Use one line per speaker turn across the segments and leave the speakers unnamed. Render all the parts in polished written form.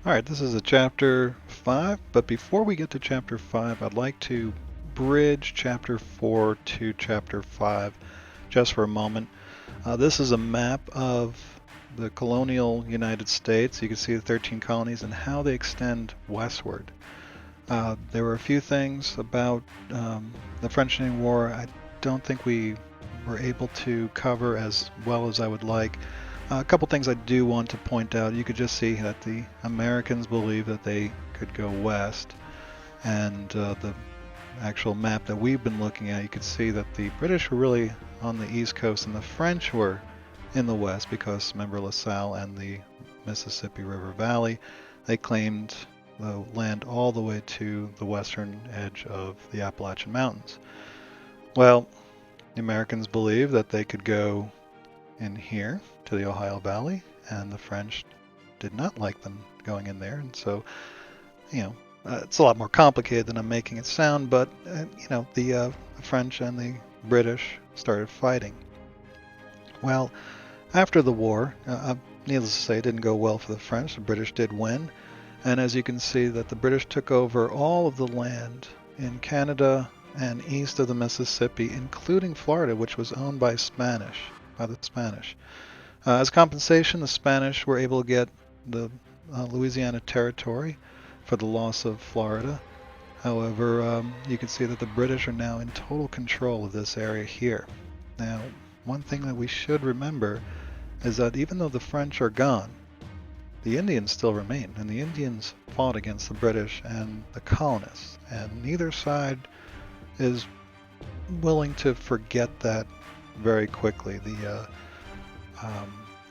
Alright, this is a chapter 5, but before we get to chapter 5, I'd like to bridge chapter 4 to chapter 5 just for a moment. This is a map of the colonial United States. You can see the 13 colonies and how they extend westward. There were a few things about the French Indian War I don't think we were able to cover as well as I would like. A couple things I do want to point out. You could just see that the Americans believe that they could go west, and the actual map that we've been looking at, you could see that the British were really on the east coast and the French were in the west because, remember, LaSalle and the Mississippi River Valley, they claimed the land all the way to the western edge of the Appalachian Mountains. Well, the Americans believed that they could go in here to the Ohio Valley, and the French did not like them going in there, and so, it's a lot more complicated than I'm making it sound, but, the French and the British started fighting. Well, after the war, needless to say, it didn't go well for the French. The British did win, and as you can see that the British took over all of the land in Canada and east of the Mississippi, including Florida, which was owned by the Spanish. As compensation, the Spanish were able to get the Louisiana Territory for the loss of Florida. However, you can see that the British are now in total control of this area here. Now, one thing that we should remember is that even though the French are gone, the Indians still remain, and the Indians fought against the British and the colonists, and neither side is willing to forget that very quickly.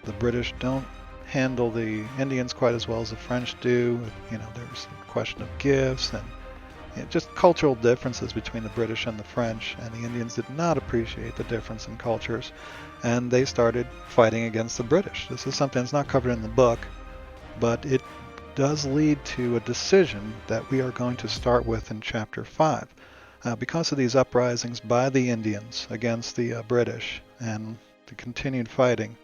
The British don't handle the Indians quite as well as the French do. There's a question of gifts and just cultural differences between the British and the French, and the Indians did not appreciate the difference in cultures, and they started fighting against the British. This is something that's not covered in the book, but it does lead to a decision that we are going to start with in chapter 5. Because of these uprisings by the Indians against the British and the continued fighting,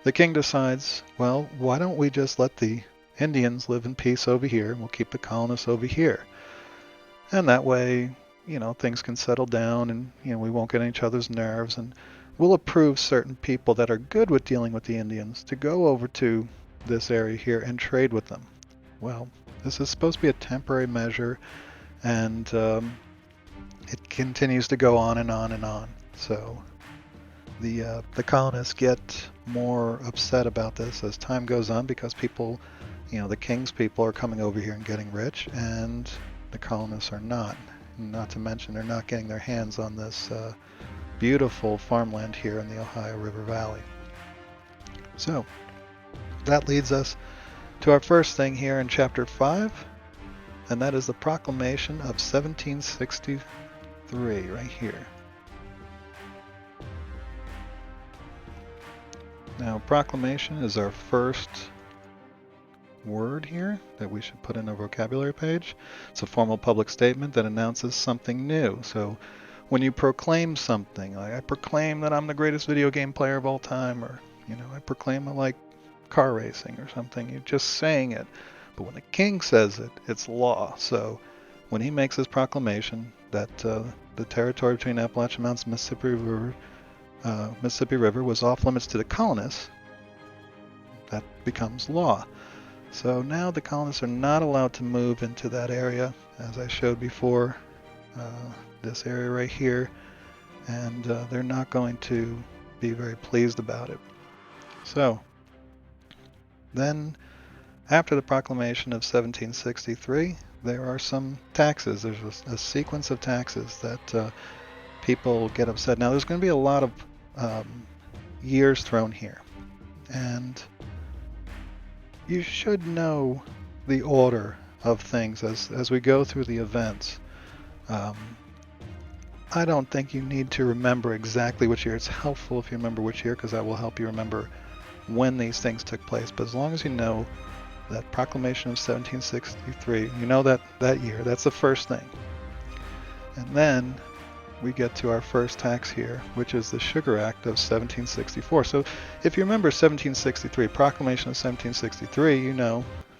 the king decides, well, why don't we just let the Indians live in peace over here, and we'll keep the colonists over here. And that way, things can settle down, and, we won't get on each other's nerves, and we'll approve certain people that are good with dealing with the Indians to go over to this area here and trade with them. Well, this is supposed to be a temporary measure, and it continues to go on and on and on. So the colonists get more upset about this as time goes on because people, the king's people are coming over here and getting rich, and the colonists are not. Not to mention they're not getting their hands on this beautiful farmland here in the Ohio River Valley. So that leads us to our first thing here in chapter 5, and that is the Proclamation of 1763 right here. Now, proclamation is our first word here that we should put in our vocabulary page. It's a formal public statement that announces something new. So when you proclaim something, like I proclaim that I'm the greatest video game player of all time, or I proclaim I like car racing or something, you're just saying it. But when the king says it, it's law. So when he makes his proclamation that the territory between Appalachian Mountains and Mississippi River was off limits to the colonists, that becomes law. So now the colonists are not allowed to move into that area, as I showed before, this area right here, and they're not going to be very pleased about it. So then, after the proclamation of 1763, there are some taxes. There's a sequence of taxes that people get upset. Now, there's going to be a lot of years thrown here, and you should know the order of things as we go through the events. I don't think you need to remember exactly which year. It's helpful if you remember which year, because that will help you remember when these things took place. But as long as you know that Proclamation of 1763, you know that year, that's the first thing. And then we get to our first tax here, which is the Sugar Act of 1764. So if you remember 1763, Proclamation of 1763,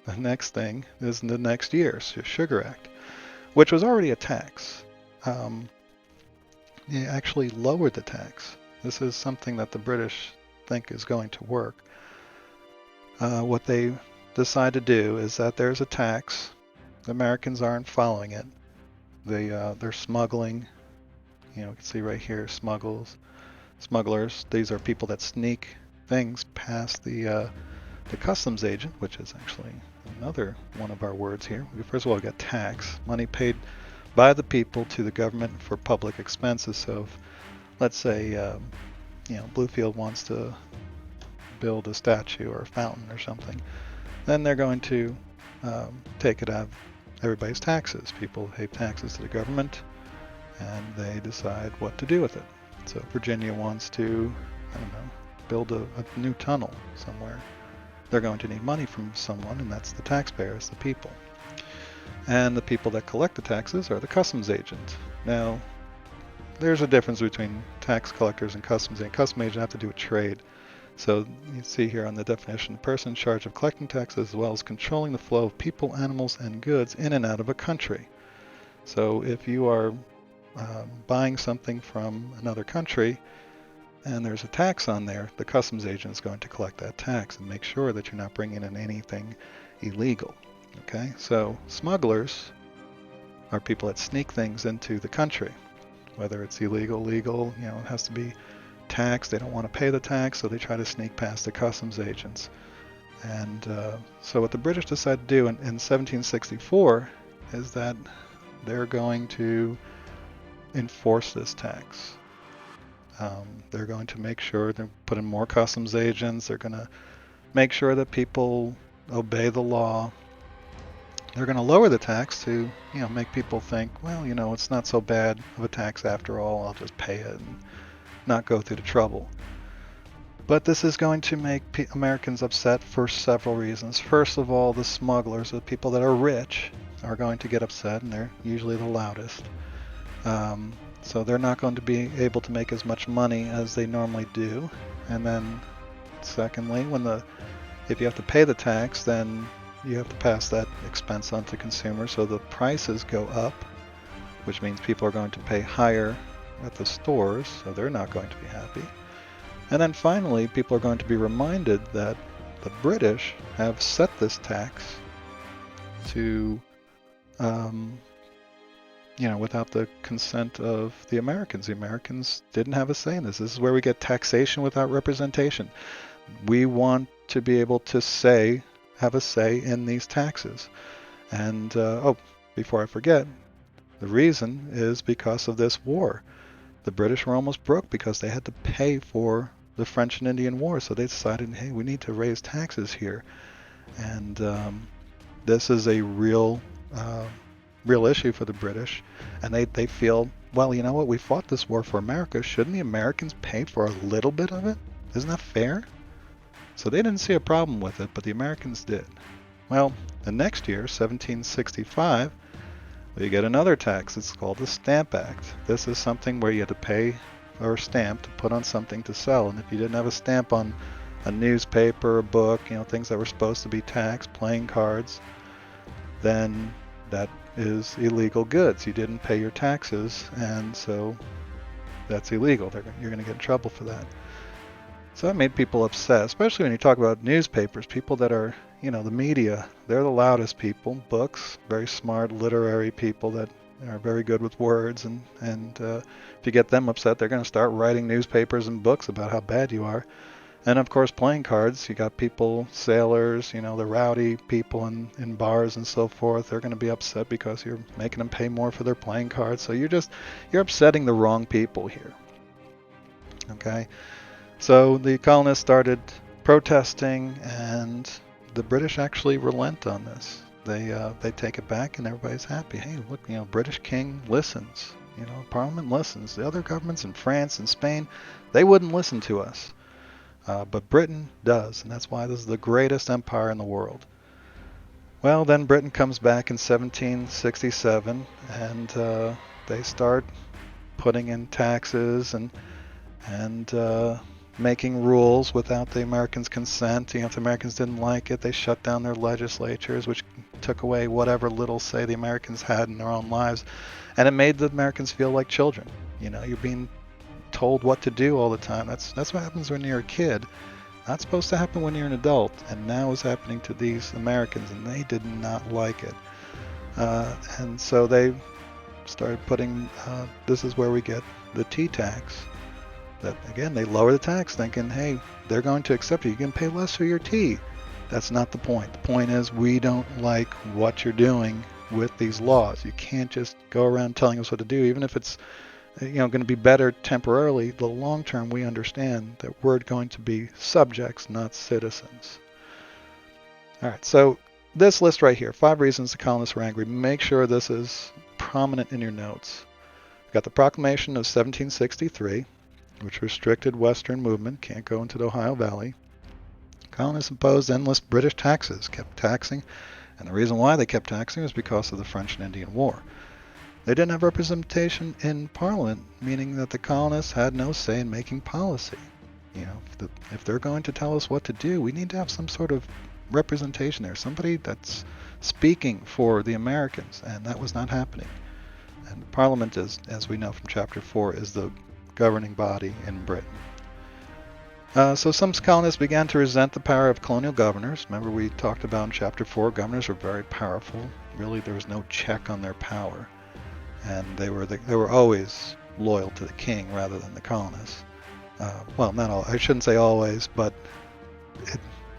the next thing is the next year, Sugar Act, which was already a tax. They actually lowered the tax. This is something that the British think is going to work. What they decide to do is that there's a tax. The Americans aren't following it. They're smuggling. You can see right here, smugglers. These are people that sneak things past the customs agent, which is actually another one of our words here. First of all, we got tax, money paid by the people to the government for public expenses. So, if, let's say, Bluefield wants to build a statue or a fountain or something, then they're going to take it out of everybody's taxes. People pay taxes to the government, and they decide what to do with it. So Virginia wants to, build a new tunnel somewhere. They're going to need money from someone, and that's the taxpayers, the people. And the people that collect the taxes are the customs agent. Now, there's a difference between tax collectors and customs agents. Customs agents have to do a trade. So you see here on the definition, the person in charge of collecting taxes as well as controlling the flow of people, animals, and goods in and out of a country. So if you are buying something from another country and there's a tax on there, the customs agent is going to collect that tax and make sure that you're not bringing in anything illegal. Okay, so smugglers are people that sneak things into the country, whether it's illegal, legal, it has to be taxed. They don't want to pay the tax, so they try to sneak past the customs agents. And so what the British decided to do in 1764 is that they're going to enforce this tax. They're going to make sure they put in more customs agents. They're going to make sure that people obey the law. They're going to lower the tax to, make people think, well, it's not so bad of a tax after all. I'll just pay it and not go through the trouble. But this is going to make Americans upset for several reasons. First of all, the smugglers, the people that are rich, are going to get upset, and they're usually the loudest. So they're not going to be able to make as much money as they normally do. And then secondly, if you have to pay the tax, then you have to pass that expense on to consumers. So the prices go up, which means people are going to pay higher at the stores, so they're not going to be happy. And then finally, people are going to be reminded that the British have set this tax to without the consent of the Americans. The Americans didn't have a say in this. This is where we get taxation without representation. We want to be able to have a say in these taxes. And, before I forget, the reason is because of this war. The British were almost broke because they had to pay for the French and Indian War. So they decided, hey, we need to raise taxes here. And this is a real issue for the British, and they feel, well, you know what, we fought this war for America, shouldn't the Americans pay for a little bit of it? Isn't that fair? So they didn't see a problem with it, but the Americans did. Well, the next year, 1765, we get another tax. It's called the Stamp Act. This is something where you had to pay or a stamp to put on something to sell, and if you didn't have a stamp on a newspaper, a book, things that were supposed to be taxed, playing cards, then that is illegal goods. You didn't pay your taxes, and so that's illegal. You're going to get in trouble for that. So that made people upset, especially when you talk about newspapers. People that are, the media, they're the loudest people. Books, very smart, literary people that are very good with words, and if you get them upset, they're going to start writing newspapers and books about how bad you are. And of course, playing cards, you got people, sailors, the rowdy people in bars and so forth. They're going to be upset because you're making them pay more for their playing cards. So you're upsetting the wrong people here. Okay? So the colonists started protesting, and the British actually relent on this. They take it back, and everybody's happy. Hey, look, British king listens. Parliament listens. The other governments in France and Spain, they wouldn't listen to us. But Britain does, and that's why this is the greatest empire in the world. Well, then Britain comes back in 1767, and they start putting in taxes, and making rules without the Americans' consent. If the Americans didn't like it, they shut down their legislatures, which took away whatever little say the Americans had in their own lives. And it made the Americans feel like children. You're being told what to do all the time. That's what happens when you're a kid. Not supposed to happen when you're an adult. And now it's happening to these Americans, and they did not like it. And so they started putting, this is where we get the tea tax. That again, they lower the tax thinking, hey, they're going to accept it. You can pay less for your tea. That's not the point. The point is we don't like what you're doing with these laws. You can't just go around telling us what to do, even if it's going to be better temporarily. The long term, we understand that we're going to be subjects, not citizens. All right, so this list right here, 5 reasons the colonists were angry. Make sure this is prominent in your notes. We've got the Proclamation of 1763, which restricted Western movement, can't go into the Ohio Valley. Colonists imposed endless British taxes, kept taxing, and the reason why they kept taxing was because of the French and Indian War. They didn't have representation in Parliament, meaning that the colonists had no say in making policy. If they're going to tell us what to do, we need to have some sort of representation there, somebody that's speaking for the Americans, and that was not happening. And Parliament is, as we know from Chapter 4, is the governing body in Britain. So some colonists began to resent the power of colonial governors. Remember we talked about in Chapter 4, governors were very powerful. Really, there was no check on their power. And they were always loyal to the king rather than the colonists. Well, not all. I shouldn't say always, but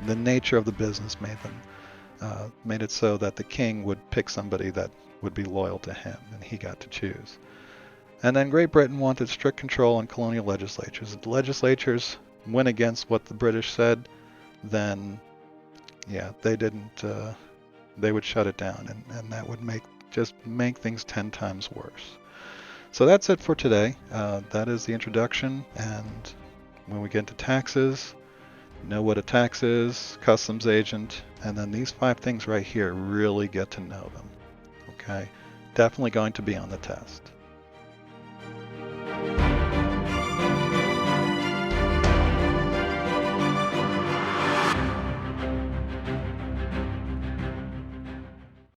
the nature of the business made it so that the king would pick somebody that would be loyal to him, and he got to choose. And then Great Britain wanted strict control on colonial legislatures. If the legislatures went against what the British said, then they would shut it down, and that would make things 10 times worse. So that's it for today. That is the introduction, and when we get into taxes, know what a tax is, customs agent, and then these 5 things right here, really get to know them. Okay? Definitely going to be on the test.